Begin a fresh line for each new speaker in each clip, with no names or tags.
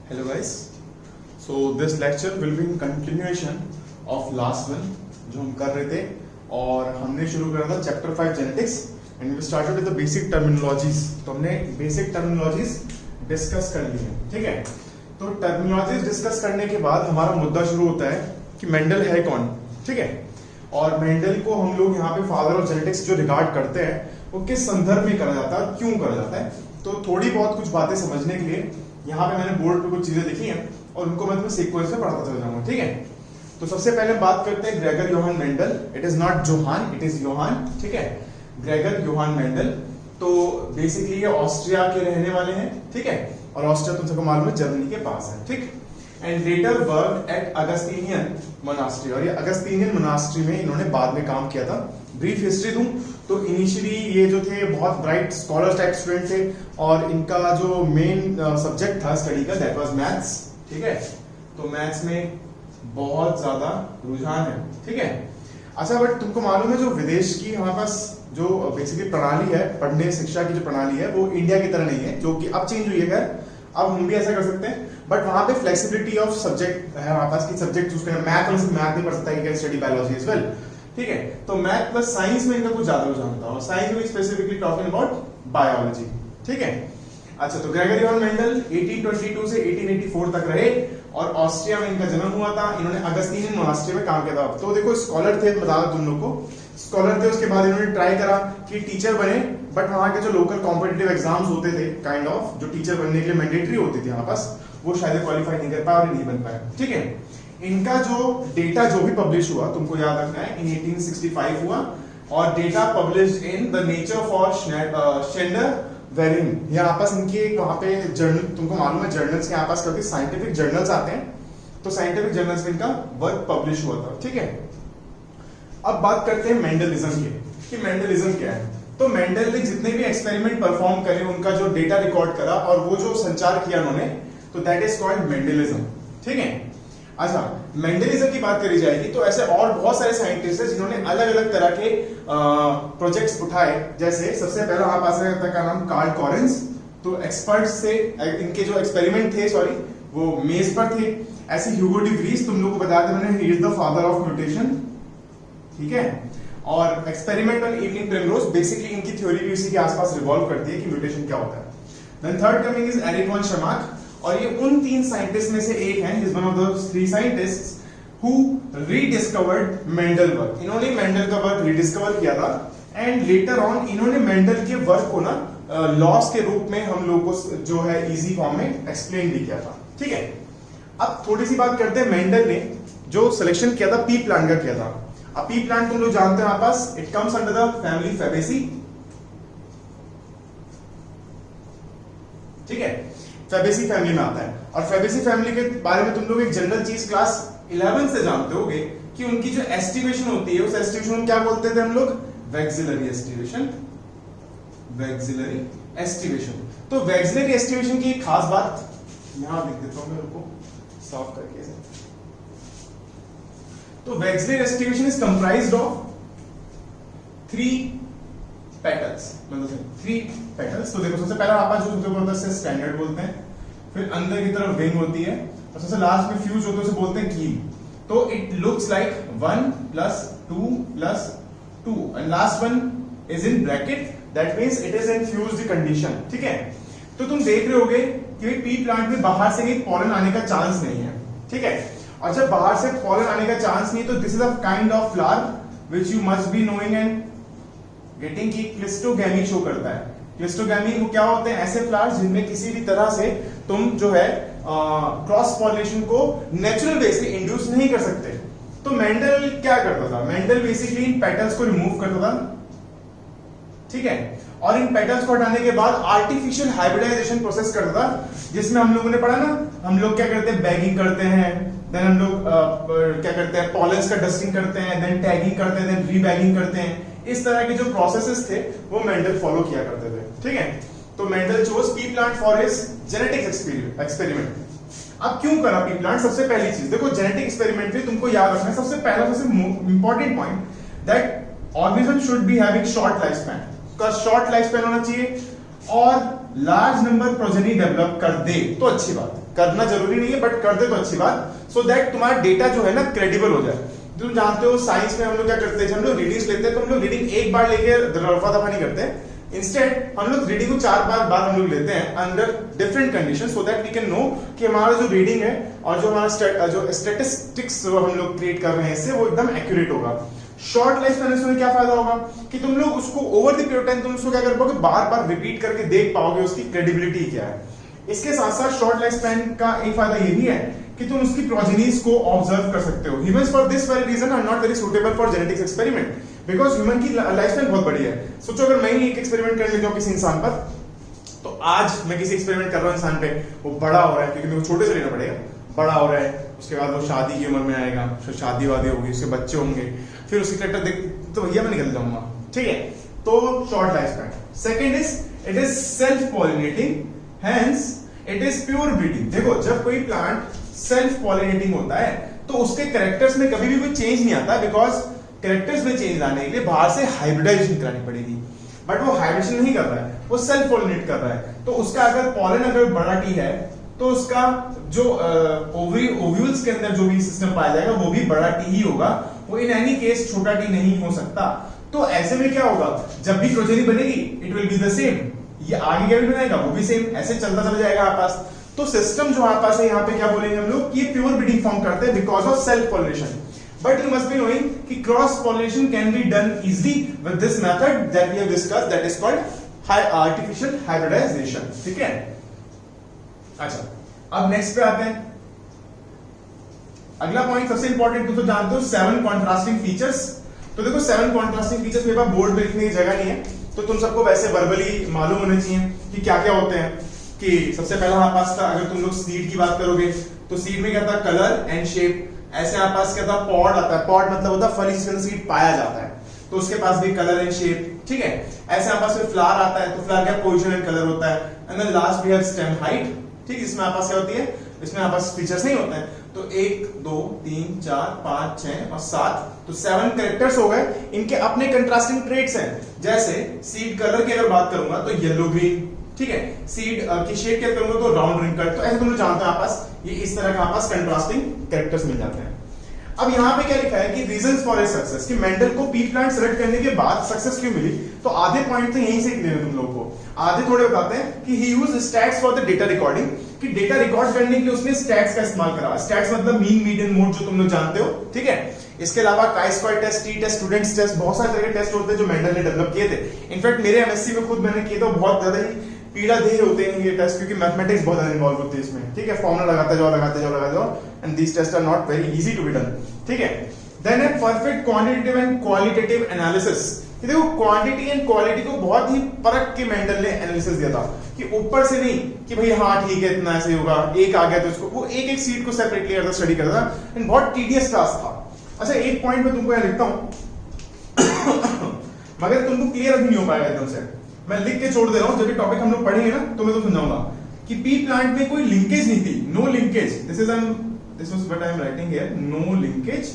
Hello guys. So this lecture will be in continuation of last one जो हम कर रहे थे और हमने शुरू करा था chapter 5 genetics and we started with the basic terminologies. तो हमने बेसिक टर्मिनोलॉजीज डिस्कस कर ली है, ठीक है। तो टर्मिनोलॉजीज डिस्कस करने के बाद हमारा मुद्दा शुरू होता है कि मेंडल है कौन, ठीक है। और मेंडल को हम लोग यहाँ पे फादर ऑफ जेनेटिक्स जो रिगार्ड करते हैं वो किस संदर्भ में करा जाता है, क्यों करा जाता है। तो थोड़ी बहुत कुछ बातें समझने के लिए यहाँ पे मैंने बोर्ड पे कुछ चीजें लिखी हैं और उनको मैं तुम्हें सीक्वेंस में पढ़ाता चल जाऊंगा, ठीक है। तो सबसे पहले बात करते हैं Gregor Yohan Mendel. It is not Johan, it is Yohan, ठीक है। ग्रेगर योहान मेंडल तो बेसिकली ये ऑस्ट्रिया के रहने वाले हैं, ठीक है। और ऑस्ट्रिया तुम सबको मालूम है जर्मनी के पास है, ठीक। And later work at Augustinian monastery, और ये अगस्तीनियन मोनास्ट्री में इन्होंने बाद में काम किया था। ब्रीफ हिस्ट्री दूं तो इनिशियली ये जो थे बहुत ब्राइट स्कॉलर टाइप स्टूडेंट थे और इनका जो मेन सब्जेक्ट था स्टडी का दैट वाज मैथ्स, ठीक है। तो मैथ्स में बहुत ज्यादा रुझान है, ठीक है। अच्छा, बट तुमको मालूम है जो विदेश की हमारे पास जो बेसिकली प्रणाली है, पढ़ने शिक्षा की जो प्रणाली है वो इंडिया की तरह नहीं है, जो कि अब चेंज हुई है। खैर अब हम भी ऐसा कर सकते हैं, बट वहां पे फ्लेक्सिबिलिटी ऑफ सब्जेक्ट है हमारे पास कि सब्जेक्ट चूज करना। मैथ में मैथ नहीं पढ़ सकता, you can study biology as well, ठीक है। तो मैथ प्लस साइंस में इनका कुछ ज्यादा रुझान था और साइंस में स्पेसिफिकली टॉकिंग अबाउट बायोलॉजी, ठीक है। अच्छा, तो ग्रेगर योहान मेंडल 1822 से 1884 तक रहे और ऑस्ट्रिया में इनका जन्म हुआ था। इन्होंने अगस्तीनियन मोनास्ट्री में काम किया था। तो देखो स्कॉलर थे, बता दो तुम लोग को, स्कॉलर थे। उसके बाद इन्होंने ट्राई करा कि टीचर बने, बट वहां के जो लोकल कॉम्पिटिटिव एग्जाम्स होते थे काइंड ऑफ जो टीचर बनने के लिए मैंडेटरी होती थी हमारे पास, वो शायद क्वालिफाई नहीं कर पाया और नहीं बन पाया, ठीक है। इनका जो डेटा जो भी पब्लिश हुआ तुमको याद रखना है, इन 1865 हुआ और data published in the nature for शेंडर वेरिंग। ये आपस इनके वहां पे जर्नल, तुमको मालूम है जर्नल्स के आपस कभी साइंटिफिक जर्नल्स आते हैं, तो साइंटिफिक जर्नल्स में इनका वर्क पब्लिश हुआ था, ठीक है। अब बात करते हैं मेंडलिज्म की कि मेंडलिज्म क्या है। तो मेंडल ने जितने भी एक्सपेरिमेंट परफॉर्म करे उनका जो डेटा रिकॉर्ड करा और वो जो संचार किया उन्होंने, तो दैट इज कॉल्ड मेंडलिज्म, ठीक है। अच्छा, मेंडलिज्म की बात करी जाएगी तो ऐसे और बहुत सारे साइंटिस्ट हैं जिन्होंने अलग अलग तरह के प्रोजेक्ट्स उठाए। जैसे सबसे पहला हमारे पास है का नाम कार्ल कॉरेंस। तो एक्सपर्ट से इनके जो एक्सपेरिमेंट थे वो मेज पर थे। ऐसे ह्यूगो डी व्रीज तुम लोगों को बताया था मैंने, he is the father of mutation, ठीक है। और experiment on evening primrose, basically इनकी थ्योरी भी इसी के आसपास रिवॉल्व करती है कि म्यूटेशन क्या होता है। Then third coming is Erich von Tschermak, और ये उन 3 साइंटिस्ट में से एक हैं, is one of the 3 scientists who rediscovered Mendel work. इन्होंने मेंडल का वर्क रीडिस्कवर किया था एंड लेटर ऑन इन्होंने मेंडल के वर्क को ना लॉस के रूप में हम लोगों को जो है इजी फॉर्म में एक्सप्लेन भी किया था, ठीक है। अब थोड़ी सी बात करते हैं, मेंडल ने जो सिलेक्शन किया था पी प्लांट का किया था। अब पी प्लांट तुम लोग जानते हैं हमारे पास, it comes under the family Fabaceae, ठीक है। फैबेसी फैमिली में आता है और फैबेसी फैमिली के बारे में तुम लोग एक जनरल चीज क्लास 11 से जानते होगे कि उनकी जो एस्टिमेशन होती है उस एस्टिमेशन को क्या बोलते थे हम लोग, वैक्सिलरी एस्टिमेशन, वैक्सिलरी एस्टिमेशन। तो वैक्सिलरी एस्टिमेशन की एक खास बात यहां लिख देता हूं मैं, उनको साफ करके। तो vexillary estimation is comprised of 3 petals, मतलब 3 पेटल्स। तो देखो सबसे पहला आपका जो बोलते हैं स्टैंडर्ड बोलते हैं, फिर अंदर की तरफ विंग होती है और सबसे लास्ट में फ्यूज होते हैं, उसे बोलते हैं कील। तो it looks like 1 + 2 + 2 and last one is in bracket, that means it is in fused condition, ठीक है। तो तुम देख रहे होगे कि पी प्लांट में बाहर से कहीं पॉलन आने का चांस नहीं है, ठीक है। और जब बाहर से पॉलन आने का चांस नहीं, तो this is a kind of flower which you must be knowing and getting की क्लिस्टोगैमी शो करता है। क्लिस्टोगैमी वो क्या होते हैं, ऐसे फ्लावर्स जिनमें किसी भी तरह से तुम जो है क्रॉस पॉलिनेशन को नेचुरल वे से इंड्यूस नहीं कर सकते। तो मेंडल क्या करता था, मेंडल बेसिकली इन पेटल्स को रिमूव करता था, ठीक है। और इन पेटल्स को हटाने के बाद आर्टिफिशियल हाइब्रिडाइजेशन प्रोसेस करता था, जिसमें हम लोगों ने पढ़ा ना, हम लोग क्या करते हैं, बैगिंग करते हैं, देन हम लोग क्या करते हैं, पॉलेंस का डस्टिंग करते हैं, देन टैगिंग करते हैं, देन रीबैगिंग करते हैं। इस तरह के जो प्रोसेसेस थे वो मेंडल फॉलो किया करते थे, ठीक है। तो Mendel chose P plant for his genetics experiment. अब क्यों करा पी प्लांट, सबसे पहली चीज देखो, जेनेटिक एक्सपेरिमेंट में तुमको याद रखना है सबसे पहला सबसे important point that organism should be having short life span, उसका शॉर्ट लाइफ स्पैन होना चाहिए और लार्ज नंबर प्रोजेनी डेवलप कर दे तो अच्छी बात, करना जरूरी नहीं है बट कर दे तो अच्छी बात, सो दैट तुम्हारा डेटा जो है ना क्रेडिबल हो जाए। तुम जानते हो साइंस में हम लोग क्या करते हैं, हम लोग रीडिंग्स लेते हैं तो हम लोग रीडिंग एक बार लेके रफा दफा नहीं करते, इंस्टेड हम लोग रीडिंग को 4 बार बाद हम लोग लेते हैं under different condition, so that we can know कि हमारा जो रीडिंग है और जो हमारा जो स्टैटिस्टिक्स जो हम लोग क्रिएट कर रहे हैं इससे वो एकदम एक्यूरेट होगा। शॉर्ट लाइफ स्पैन में क्या फायदा होगा कि तुम लोग उसको ओवर द पीरियड टाइम तुम उसको क्या कर पाओगे, बार बार रिपीट करके देख पाओगे उसकी क्रेडिबिलिटी क्या है। इसके साथ साथ शॉर्ट लाइफ स्पैन का एक फायदा ये भी है कि तुम उसकी प्रोजेनीज को ऑब्जर्व कर सकते हो। Humans for this very reason are not very suitable for genetics experiment, because human की लाइफ स्पैन बहुत बड़ी है। सोचो अगर मैं ही एक एक्सपेरिमेंट कर लेता हूं किसी इंसान पर, तो आज मैं किसी एक्सपेरिमेंट कर रहा हूं इंसान पे, वो बड़ा हो रहा है क्योंकि मेरे को छोटे से लेना पड़ेगा, बड़ा हो रहा है, उसके बाद वो शादी की उम्र में आएगा, फिर शादी वादी होगी, उसके बच्चे होंगे, फिर उसकी करेक्टर देख तो भैया मैं निकल जाऊंगा, ठीक है। तो short life span. Second is it is self pollinating, hence it is pure breeding. देखो जब कोई प्लांट सेल्फ पॉलिनेटिंग होता है तो उसके कैरेक्टर्स में कभी भी कोई चेंज नहीं आता, बिकॉज कैरेक्टर्स में चेंज लाने के लिए बाहर से हाइब्रिडाइजेशन करानी पड़ेगी, बट वो हाइब्रिडेशन नहीं कर रहा है, वो सेल्फ पॉलिनेट कर रहा है। तो उसका अगर पॉलन अगर बड़ा टी है तो उसका जो ओव्यूल्स के अंदर जो भी सिस्टम पाया जाएगा वो भी बड़ा टी ही होगा, वो इन एनी केस छोटा टी नहीं हो सकता। तो ऐसे में क्या होगा, जब भी प्रोजेनी बनेगी it will be the same, ये आगे क्या भी बनाएगा वो भी सेम, ऐसे चलता चला जाएगा आपके पास। तो सिस्टम जो आपके पास है यहाँ पे क्या बोलेंगे हम लोग कि ये प्योर ब्रीडिंग फॉर्म करते हैं because of self pollination. But you must be knowing कि cross pollination can be done easily with this method that we have discussed, that is called artificial hybridization, ठीक है। अच्छा अब नेक्स्ट पे आते हैं, अगला पॉइंट सबसे इंपॉर्टेंट, तुम तो जानते हो 7 कॉन्ट्रास्टिंग फीचर्स। तो देखो 7 कॉन्ट्रास्टिंग फीचर्स मेरे पास बोर्ड पे लिखने की जगह नहीं है, तो तुम सबको वैसे वर्बली मालूम होने चाहिए कि क्या क्या होते हैं। कि सबसे पहला हमारे पास था, अगर तुम लोग सीड की बात करोगे तो सीड में क्या था, कलर एंड शेप। ऐसे हमारे पास क्या था, पॉड आता है, पॉड मतलब होता है फल जिसके अंदर सीड पाया जाता है, तो उसके पास भी कलर एंड शेप, ठीक है। ऐसे हमारे पास फ्लावर आता है, तो फ्लावर का पोजीशन एंड कलर होता है, and then last we have stem height, ठीक। इसमें हमारे पास क्या होती है, इसमें हमारे पास फीचर्स नहीं होते हैं। तो 1 2 3 4 5 6 और 7, तो 7 कैरेक्टर्स हो गए, इनके अपने कंट्रास्टिंग ट्रेट्स हैं। जैसे सीड कलर की अगर बात करूंगा तो येलो ग्रीन, ठीक है। सीड की शेप क्या करूंगा तो राउंड रिंकल, तो ऐसे तुम लोग जानते हो आप पास ये इस तरह का आप पास कंट्रास्टिंग कैरेक्टर्स मिल जाते हैं। अब यहाँ पे क्या लिखा है कि रीजंस फॉर ए सक्सेस, कि मेंडल को पी प्लांट सेलेक्ट करने के बाद सक्सेस क्यों मिली। तो आधे पॉइंट तो यहीं से क्लियर है तुम लोग को, आधे थोड़े बताते हैं कि ही used stats for the data recording, कि डेटा रिकॉर्ड करने के लिए उसने स्टैट्स का इस्तेमाल करा। स्टैट्स मतलब मीन मीडियन मोड, जो तुम लोग जानते हो, ठीक है। इसके अलावा chi square test, T test, students test, बहुत सारे तरह के टेस्ट होते हैं जो मेंडल ने डेवलप किए थे। इनफैक्ट मेरे एमएससी में खुद मैंने किए थे, बहुत ज्यादा ही पीड़ादेह होते हैं ये टेस्ट, क्योंकि मैथमेटिक्स बहुत ज्यादा इन्वॉल्व होती है इसमें, ठीक है। फॉर्मूला लगाते जाओ and these test are not very easy to be done, ठीक है। देन है perfect quantitative and qualitative analysis. देखो क्वांटिटी एंड क्वालिटी को बहुत ही परख के मेंडल ने एनालिसिस दिया था, कि ऊपर से नहीं कि भाई हाँ ठीक है इतना ऐसे होगा, एक आ गया तो इसको, वो एक एक सीट को सेपरेटली करता स्टडी करता, एंड बहुत टीडियस टास्क था। अच्छा एक पॉइंट में तुमको यहां लिखता हूं मगर तुमको क्लियर अभी नहीं हो पाएगा एकदम से, मैं लिख के छोड़ दे रहा हूं, जब ये टॉपिक हम लोग पढ़ेंगे ना तो मैं तो समझाऊंगा कि पी प्लांट में कोई लिंकेज नहीं थी, no linkage. This was what I am writing here, no linkage.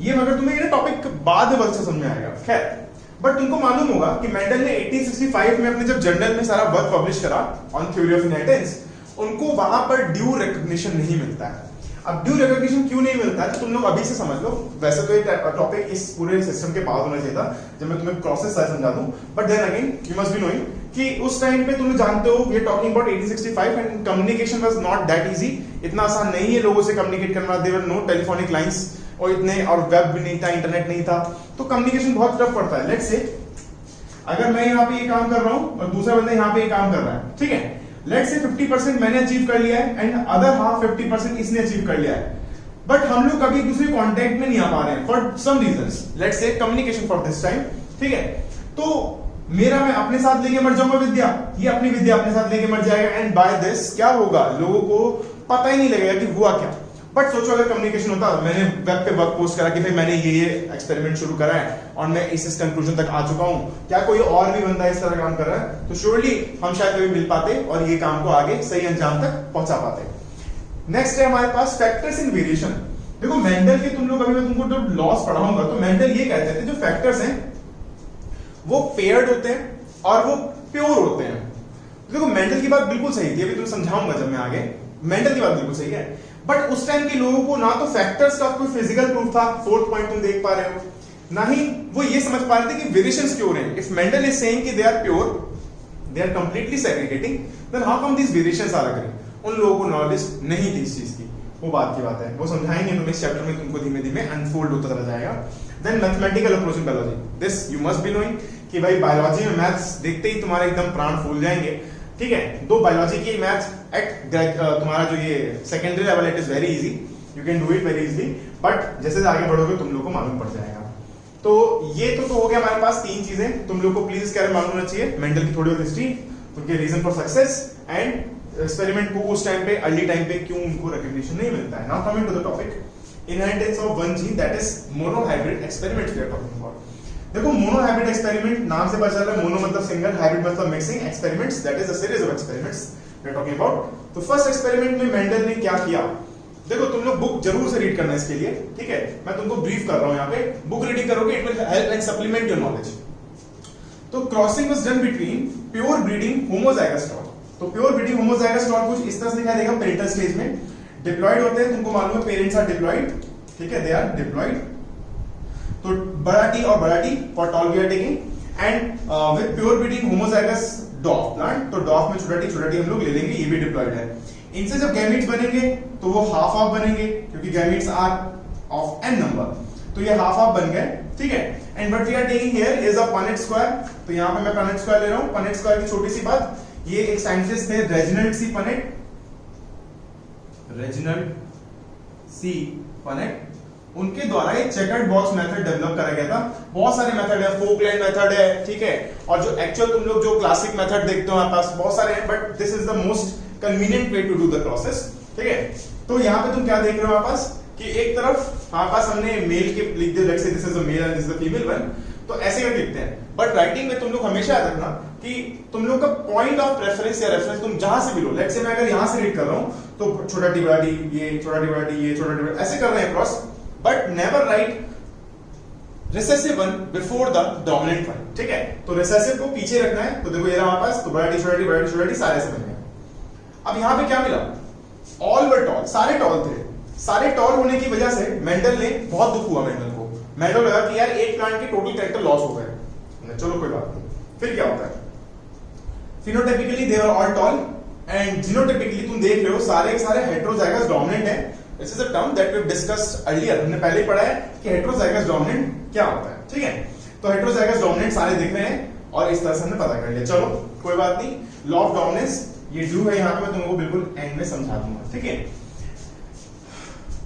ये मगर तुम्हें ये टॉपिक बाद में अच्छा समझ में आएगा, खैर। बट तुमको मालूम होगा कि मेंडल ने 1865 में अपने जब जर्नल में सारा वर्क पब्लिश करा ऑन थ्योरी ऑफ इनहेरिटेंस, उनको वहां पर ड्यू रिकॉग्निशन नहीं मिलता है। अब ड्यू रिकॉग्निशन क्यों नहीं मिलता है तो तुम लोग अभी से समझ लो। वैसे तो ये टॉपिक इस पूरे सिस्टम के बाद होना चाहिए था जब मैं तुम्हें प्रोसेस समझा दूं, but then again you must be knowing कि उस टाइम पे तुम लोग जानते हो we are talking about 1865 and communication was not that easy. इतना आसान नहीं है लोगों से कम्युनिकेट करना, there were no telephonic lines और इतने, और वेब भी नहीं था, इंटरनेट नहीं था, तो कम्युनिकेशन बहुत टफ पड़ता है। लेट्स से अगर मैं यहाँ पे ये काम कर रहा हूं और दूसरा बंदा यहाँ पे ये काम कर रहा है, ठीक है। लेट्स से 50% मैंने अचीव कर लिया है एंड अदर हाफ 50% इसने अचीव कर लिया है, बट हम लोग कभी दूसरे कांटेक्ट में नहीं आ पा रहे हैं for some reasons, let's say communication for this time, ठीक है। तो मेरा मैं अपने साथ लेके मर जाऊंगा विद्या, ये अपनी विद्या अपने साथ लेके मर जाएगा, एंड बाय दिस क्या होगा, लोगों को पता ही नहीं लगेगा कि हुआ क्या। बट सोचो अगर कम्युनिकेशन होता, मैंने वेब पे वर्क पोस्ट करा कि भाई मैंने ये एक्सपेरिमेंट शुरू करा है और मैं इस कंक्लूजन तक आ चुका हूं, क्या कोई और भी बंदा इस तरह काम कर रहा है, तो श्योरली हम शायद कभी मिल पाते और ये काम को आगे सही अंजाम तक पहुंचा पाते। नेक्स्ट है हमारे पास फैक्टर्स इन वेरिएशन। देखो मेंडल के तुम लोग अभी मैं तुमको जो लॉस पढ़ाऊंगा तो मेंडल ये कहते थे जो फैक्टर्स हैं वो पेयर्ड होते हैं और वो प्योर होते हैं। देखो मेंडल की बात बिल्कुल सही थी, अभी तुम्हें समझाऊंगा जब मैं आगे, मेंडल की बात बिल्कुल सही है, बट उस टाइम के लोगों को ना तो फैक्टर्स का कोई फिजिकल प्रूफ था, फोर्थ पॉइंट तुम देख पा रहे हो, ना ही वो ये समझ पा रहे थे कि वेरिएशंस क्यों हो रहे हैं। इफ मेंडल इज सेइंग कि they are pure, they are completely segregating, then how come these variations are occurring? उन लोगों को नॉलेज नहीं थी इस चीज की, वो बात की बात है, वो समझाएंगे तुम्हें इस चैप्टर में, तुमको धीमे धीमे अनफोल्ड होता चला जाएगा। Then mathematical approach in biology, this you must be knowing कि भाई बायोलॉजी में मैथ्स देखते ही तुम्हारे एकदम प्राण फूल जाएंगे, ठीक है। दो बायोलॉजी की मैथ्स एट तुम्हारा जो ये secondary level, it is very easy, you can do it very easily, but जैसे आगे बढ़ोगे तुम लोग को मालूम पड़ जाएगा। तो ये तो हो गया हमारे पास तीन चीजें, तुम लोग को प्लीज इसके बारे में मालूम होना चाहिए, मेंडल की थोड़ी बहुत हिस्ट्री, उनके reason for success and experiment को उस टाइम पे, अर्ली टाइम पे क्यों उनको रिकॉग्निशन नहीं मिलता है। Now coming to the topic, inheritance of one gene, that is monohybrid experiments we are talking about. देखो मोनोहाइब्रिड एक्सपेरिमेंट नाम से पता चल रहा है, मोनो मतलब सिंगल, हाइब्रिड मतलब mixing, experiments that is a series of experiments we are talking about. तो फर्स्ट एक्सपेरिमेंट में मेंडल ने क्या किया, देखो तुम लोग बुक जरूर से रीड करना इसके लिए, ठीक है, मैं तुमको ब्रीफ कर रहा हूं, यहाँ पे बुक रीडिंग करोगे, it will help and supplement your knowledge. तो crossing was done between pure breeding homozygous stock. तो प्योर ब्रीडिंग होमोजाइगस स्टॉक कुछ इस तरह से दिखाई देगा, पेरेंटल स्टेज में डिप्लॉयड होते हैं, तुमको मालूम है पेरेंट्स आर डिप्लॉयड, ठीक है, दे आर डिप्लॉयड। तो बड़ा टी और बड़ा T for tall we are taking, and with pure breeding homozygous dwarf plant, तो डॉफ में छोटा टी हम लोग ले लेंगे, ये भी डिप्लॉयड है। इनसे जब गैमीट्स बनेंगे तो वो हाफ हाफ बनेंगे, क्योंकि gametes are of n number, तो ये हाफ हाफ बन गए, ठीक है। And what we are taking here is a Punnett square, तो यहां पे मैं पनेट स्क्वायर ले रहा हूं। पनेट स्क्वायर की छोटी सी बात, ये एक साइंटिस्ट थे Reginald C Punnett, Reginald C Punnett, उनके द्वारा एक चेकर्ड बॉक्स मेथड डेवलप करा गया था। बहुत सारे मेथड है, फोकलैंड मेथड है, ठीक है, और जो एक्चुअल तुम लोग जो क्लासिक मेथड देखते हो हमारे पास बहुत सारे हैं, but this is the most convenient way to do the process, ठीक है। तो यहाँ पे तुम क्या देख रहे हो हमारे पास कि एक तरफ हमारे पास हमने मेल के लिख दिया, let's say this is a male and this is the female one, तो ऐसे करके लिखते हैं। बट राइटिंग में तुम लोग हमेशा याद रखना कि तुम लोग का पॉइंट ऑफ प्रेफरेंस या रेफरेंस तुम जहां से भी लो, लेट्स से मैं अगर यहां से रीड कर रहा हूं तो छोटा टी बड़ा टी, ये छोटा टी बड़ा टी, ये छोटा टी बड़ा, ऐसे कर रहे हैं cross, but never write recessive one before the dominant one, ठीक है। तो रिसेसिव को पीछे रखना है, तो देखो ये रहा हमारे पास, तो बड़ा टी छोटा टी बड़ा टी छोटा टी सारे से बन गए। अब यहां पे क्या मिला, ऑल वर टॉल, सारे टॉल थे। सारे टॉल होने की वजह से मेंडल ने बहुत दुख हुआ, मेंडल को, मेंडल लगा कि यार एक प्लांट के टोटल कैरेक्टर लॉस हो गए। चलो कोई बात नहीं, फिर क्या होता है, phenotypically they are all tall and genotypically तुम देख रहे हो सारे के सारे हेटेरोजाइगस डोमिनेंट है। This is a term that we discussed earlier, हमने पहले ही पढ़ा है कि हेटेरोजाइगस डोमिनेंट क्या होता है, ठीक है। तो हेटेरोजाइगस डोमिनेंट सारे दिख रहे हैं और इस तरह से हमने पता कर लिया। चलो कोई बात नहीं, लॉ ऑफ डोमिनेंस ये डू है, यहां पे मैं तुमको बिल्कुल एंड में समझा दूंगा, ठीक है।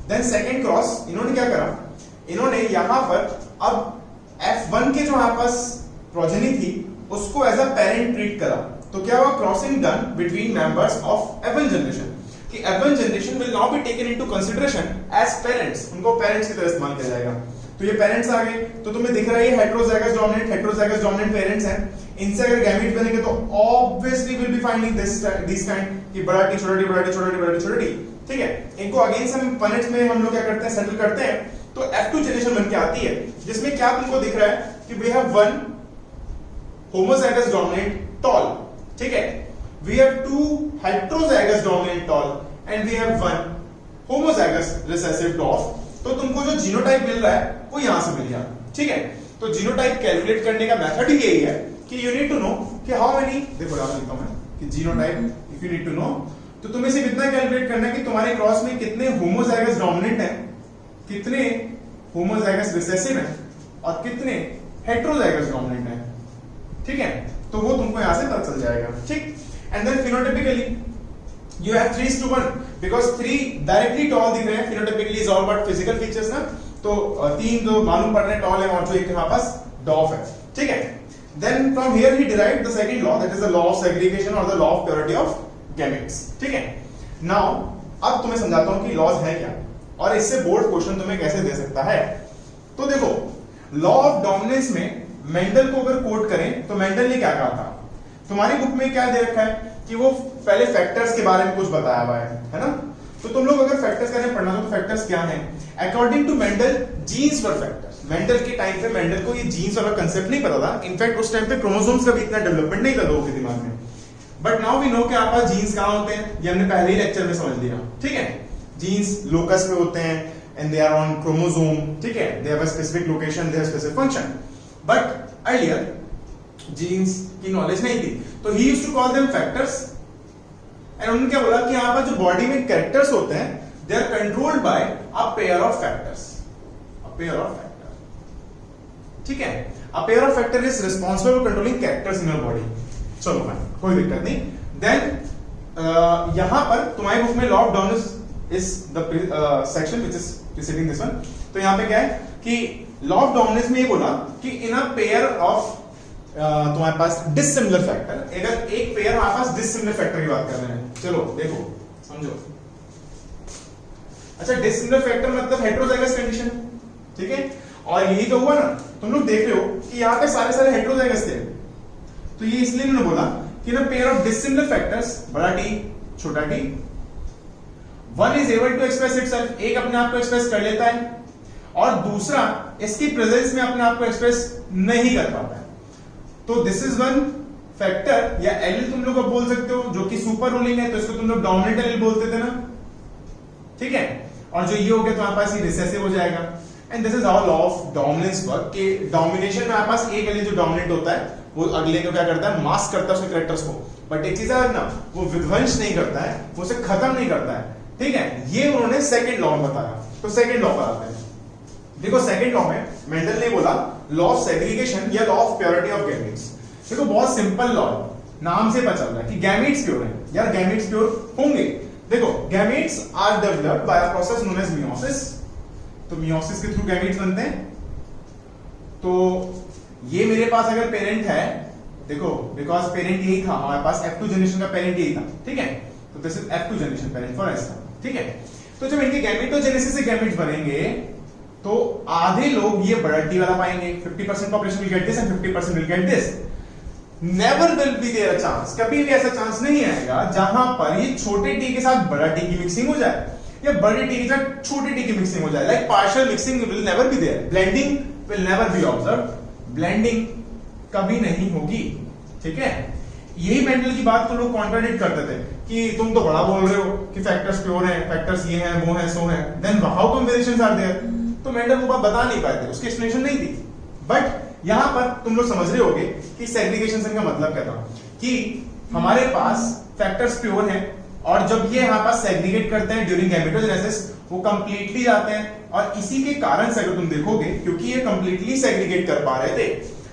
देन सेकंड क्रॉस इन्होंने क्या करा, इन्होंने यहां पर अब F1 के जो हमारे पास प्रोजेनी थी उसको एज अ पेरेंट ट्रीट करा। तो क्या हुआ, crossing done between members of F1 generation, कि F1 generation will now be taken into consideration as parents, उनको पेरेंट्स की तरह इस्तेमाल किया जाएगा। तो ये पेरेंट्स आ गए, तो तुम्हें दिख रहा है ये हेटेरोजाइगस डोमिनेंट पेरेंट्स हैं। इनसे अगर गैमीट बनेंगे तो obviously will be finding this kind कि बड़ा टी छोटा टी बड़ा टी छोटा टी बड़ा टी छोटा टी, ठीक है। इनको अगेन हम पनेट्स में हम लोग क्या करते हैं, सेटल करते हैं, तो F2 जनरेशन बन के आती है, जिसमें क्या तुमको दिख रहा है कि we have one homozygous dominant tall, ठीक है, we have two heterozygous dominant tall and we have one homozygous recessive dwarf. तो तुमको जो जीनोटाइप मिल रहा है वो यहां से मिल गया, ठीक है। तो जीनोटाइप कैलकुलेट करने का मेथड ही यही है कि यू नीड टू नो कि हाउ मेनी, देखो यहां लिखता हूं मैं कि genotype if you need to know, तो तुम्हें सिर्फ इतना कैलकुलेट करना है कि तुम्हारे क्रॉस में कितने होमोजाइगस डोमिनेंट हैं, कितने होमोजाइगस रिसेसिव हैं और कितने हेटेरोजाइगस डोमिनेंट हैं, ठीक है। तो वो तुमको यहां से पता चल जाएगा, ठीक। And then phenotypically you have 3:1 because 3 directly tall दिख रहे हैं, phenotypically is all about physical features ना, तो तीन जो मालूम पड़ रहे हैं टॉल है और जो एक हमारे पास डॉफ है, ठीक है। then from here he derived the second law, that is the law of segregation or the law of purity of gametes, ठीक है। now अब तुम्हें समझाता हूं कि लॉज है क्या और इससे बोर्ड क्वेश्चन तुम्हें कैसे दे सकता है। तो देखो लॉ ऑफ डोमिनेंस में मेंडल को अगर कोट करें तो मेंडल ने क्या कहा था, तुम्हारी बुक में क्या दे रखा है कि वो पहले फैक्टर्स के बारे में कुछ बताया हुआ है ना। तो तुम लोग अगर फैक्टर्स के बारे में पढ़ना तो फैक्टर्स क्या हैं, according to Mendel genes were factors. Mendel के टाइम पे मेंडल को ये जीन्स वाला कंसेप्ट नहीं पता था, इनफैक्ट उस टाइम पे क्रोमोसोम्स का भी इतना डेवलपमेंट नहीं था लोगों के दिमाग में। बट नाउ वी नो कि आपके पास जीन्स कहां होते हैं, ये हमने पहले ही लेक्चर में समझ लिया, ठीक है। जीन्स लोकस पे होते हैं and they are on chromosome, ठीक है, they have a specific location, they have specific function. But earlier genes की नॉलेज नहीं थी, तो he used to call them factors and उन्होंने क्या बोला कि यहां पर जो बॉडी में कैरेक्टर्स होते हैं they are controlled by a pair of factors, a pair of factor, ठीक है। A pair of factor is responsible for controlling characters in your body. चलो भाई कोई दिक्कत नहीं। देन यहां पर तुम्हारी बुक में law of dominance is the section which is preceding this one. तो यहां पे क्या है कि लॉ ऑफ डोमिनेंस में ये बोला कि इन अ पेयर ऑफ तुम्हारे पास डिसिमिलर फैक्टर, अगर एक पेयर हमारे पास डिसिमिलर फैक्टर की बात कर रहे हैं, चलो देखो समझो। अच्छा डिसिमिलर फैक्टर मतलब हेटेरोजाइगस कंडीशन, ठीक है, और यही तो हुआ ना, तुम लोग देख रहे हो कि यहाँ पे सारे सारे हेटेरोजाइगस थे, तो ये इसलिए इन्होंने बोला कि ना पेयर ऑफ डिसिमिलर फैक्टर्स, बड़ा टी छोटा T, one is able to express itself, एक अपने आप को एक्सप्रेस कर लेता है और दूसरा इसकी प्रेजेंस में अपने आप को एक्सप्रेस नहीं कर पाता है। तो दिस इज वन फैक्टर, या एलिल तुम लोग बोल सकते हो, जो कि सुपर रूलिंग है, तो इसको तुम लोग डोमिनेंट एलिल बोलते थे ना, ठीक है। और जो ये हो गया तुम्हारे पास ये रिसेसिव हो जाएगा। And this is how law of dominance work, कि डोमिनेशन में हमारे पास एक एलिल जो डोमिनेट होता है वो अगले को क्या करता है, मास्क करता है उसके कैरेक्टर्स को, बट एक चीज है ना, वो विध्वंस नहीं करता है, वो उसे खत्म नहीं करता है, ठीक है। ये उन्होंने सेकंड लॉ में बताया। तो सेकंड लॉ पर आते हैं। देखो सेकंड लॉ में मेंडल ने बोला लॉ ऑफ सेग्रीगेशन या law of purity of gametes. देखो बहुत सिंपल लॉ है, नाम से पता चल रहा है कि गैमेट्स प्योर हैं। यार गैमेट्स प्योर होंगे, देखो gametes are developed by a process known as meiosis. तो मियोसिस के थ्रू गैमेट्स बनते हैं। तो ये मेरे पास अगर पेरेंट है, देखो बिकॉज पेरेंट यही था हमारे पास, F2 जनरेशन का पेरेंट यही था, ठीक है। तो this is F2 generation parent for एस्टा, ठीक है। तो जब इनके गैमेटोजेनेसिस से गैमेट्स बनेंगे तो आधे लोग ये बड़ा टी वाला पाएंगे, 50% population will get this and 50% will get this. Never will be there a chance, कभी भी ऐसा चांस नहीं आएगा जहां पर ये छोटे टी के साथ बड़ा टी की मिक्सिंग हो जाए या बड़े टी के साथ छोटे टी की मिक्सिंग हो जाए। Like partial mixing will never be there, blending will never be observed, blending कभी नहीं होगी, ठीक है। यही मेंडल की बात तो लोग कॉन्ट्राडिक्ट करते थे कि तुम तो बड़ा बोल रहे हो कि फैक्टर्स प्योर हैं, फैक्टर्स ये हैं, वो हैं, सो हैं, then how come variations are there. तो मेंडल वो बात बता नहीं पाए थे, उसकी एक्सप्लेनेशन नहीं थी। बट यहां पर तुम लोग समझ रहे होगे कि सेग्रीगेशन का मतलब क्या था, कि हमारे पास फैक्टर्स प्योर हैं और जब ये हमारे पास सेग्रीगेट करते हैं ड्यूरिंग गैमेटोजेनेसिस वो कंप्लीटली जाते हैं। और इसी के कारण से अगर तुम देखोगे, क्योंकि ये कंप्लीटली सेग्रीगेट कर पा रहे थे,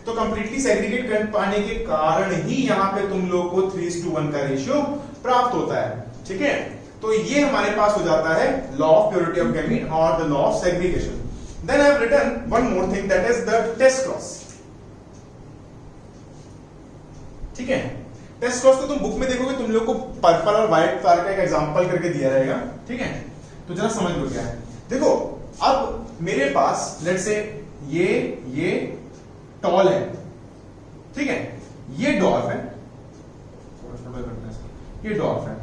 तो कंप्लीटली सेग्रीगेट कर पाने के कारण ही यहां पे तुम लोग को 3:1 का रेशियो प्राप्त होता है, ठीक है। तो ये हमारे पास हो जाता है law of purity of gamete और the law of segregation. Then I have written one more thing, that is the test cross, ठीक है। टेस्ट क्रॉस को तुम बुक में देखोगे, तुम लोग को पर्पल और व्हाइट फ्लावर का एक एग्जांपल करके दिया रहेगा, ठीक है। तो जरा समझ लो क्या है। देखो अब मेरे पास लेट्स से ये टॉल है, ठीक है, ये डॉर्फ है, ये डॉर्फ है।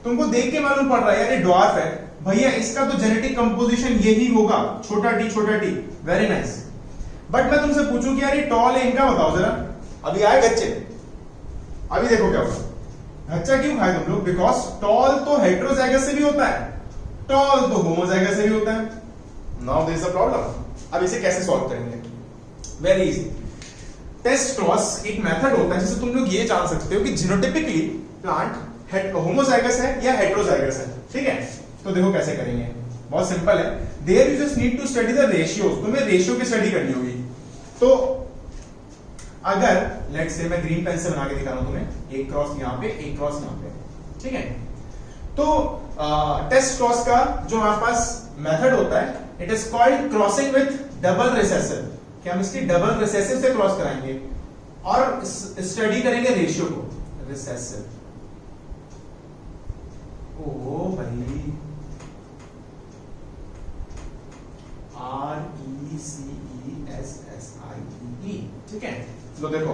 तुमको देख के मालूम पड़ रहा है यार ये डॉर्फ है, भैया इसका तो जेनेटिक कंपोजिशन यही होगा, छोटा टी, वेरी नाइस। बट मैं तुमसे पूछूं कि यार ये टॉल है, इनका बताओ जरा। अभी आए गच्चे, अभी देखो क्या होगा। गच्चा क्यों खाए तुम लोग? बिकॉज टॉल तो हेटेरोजाइगस से भी होता है, टॉल तो होमोजाइगस से भी होता है। Now there is a problem. अब इसे कैसे सॉल्व करेंगे? Very easy. टेस्ट क्रॉस एक मेथड होता है जिससे तुम लोग ये जान सकते हो कि जीनोटिपिकली प्लांट होमोजाइगस है या हेटेरोजाइगस है, ठीक है। तो देखो कैसे करेंगे, बहुत सिंपल है। There you just need to study the ratios, तुम्हें रेशियो की स्टडी करनी होगी। तो अगर लेट्स से मैं ग्रीन पेन से बना के दिखा रहा हूं तुम्हें, एक क्रॉस यहां पे, एक क्रॉस यहां पे, ठीक है। तो टेस्ट क्रॉस का जो हमारे पास मेथड होता है, it is called crossing with double recessive, कि हम इसकी डबल रिसेसिव से क्रॉस कराएंगे और स्टडी करेंगे रेशियो को, रिसेसिव। ओ भाई RECESSIE, ठीक है। लो देखो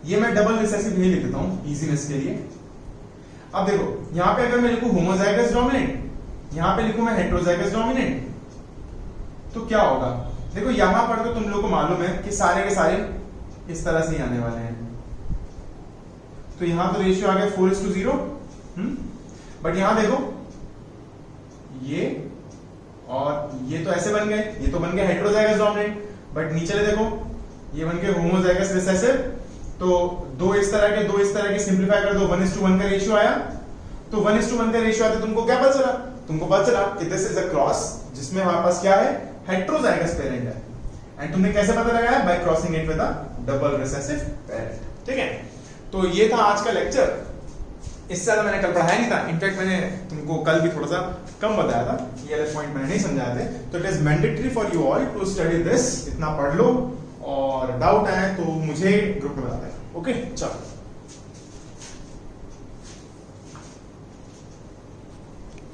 ये मैं डबल रिसेसिव नहीं लिख देता हूं इजीनेस के लिए। अब देखो यहां पे अगर मैं लिखूं होमोजाइगस डोमिनेंट, यहां पे लिखूं मैं हेटेरोजाइगस डोमिनेंट, तो क्या होगा? देखो यहां पर तो तुम लोग को मालूम है कि सारे के सारे इस तरह से ही आने वाले हैं, तो यहां तो रेशियो आ गया 4:0। बट यहां देखो ये और ये तो ऐसे बन गए, ये तो बन गया हेटेरोजाइगस डोमिनेंट, बट नीचे देखो ये बन के होमोजाइगस रिसेसिव। तो दो इस तरह के सिंप्लीफाई कर दो, 1:1 का रेशियो आया। तो 1:1 का रेशियो आते तुमको क्या पता चला? तुमको पता चला कि दिस इज अ क्रॉस जिसमें हमारे पास क्या है, हेटेरोजाइगस पेरेंट है। एंड तुमने कैसे पता लगाया? Bye crossing it with a double recessive parent. ठीक है, तो ये था आज का लेक्चर। इससे ज्यादा मैंने कल पढ़ाया नहीं था, इनफैक्ट मैंने तुमको कल भी थोड़ा सा कम बताया था, ये वाले पॉइंट मैंने नहीं समझाए थे। तो it is mandatory for you all to study this, इतना पढ़ लो और डाउट आए तो मुझे ग्रुप में बता देना। ओके, चलो।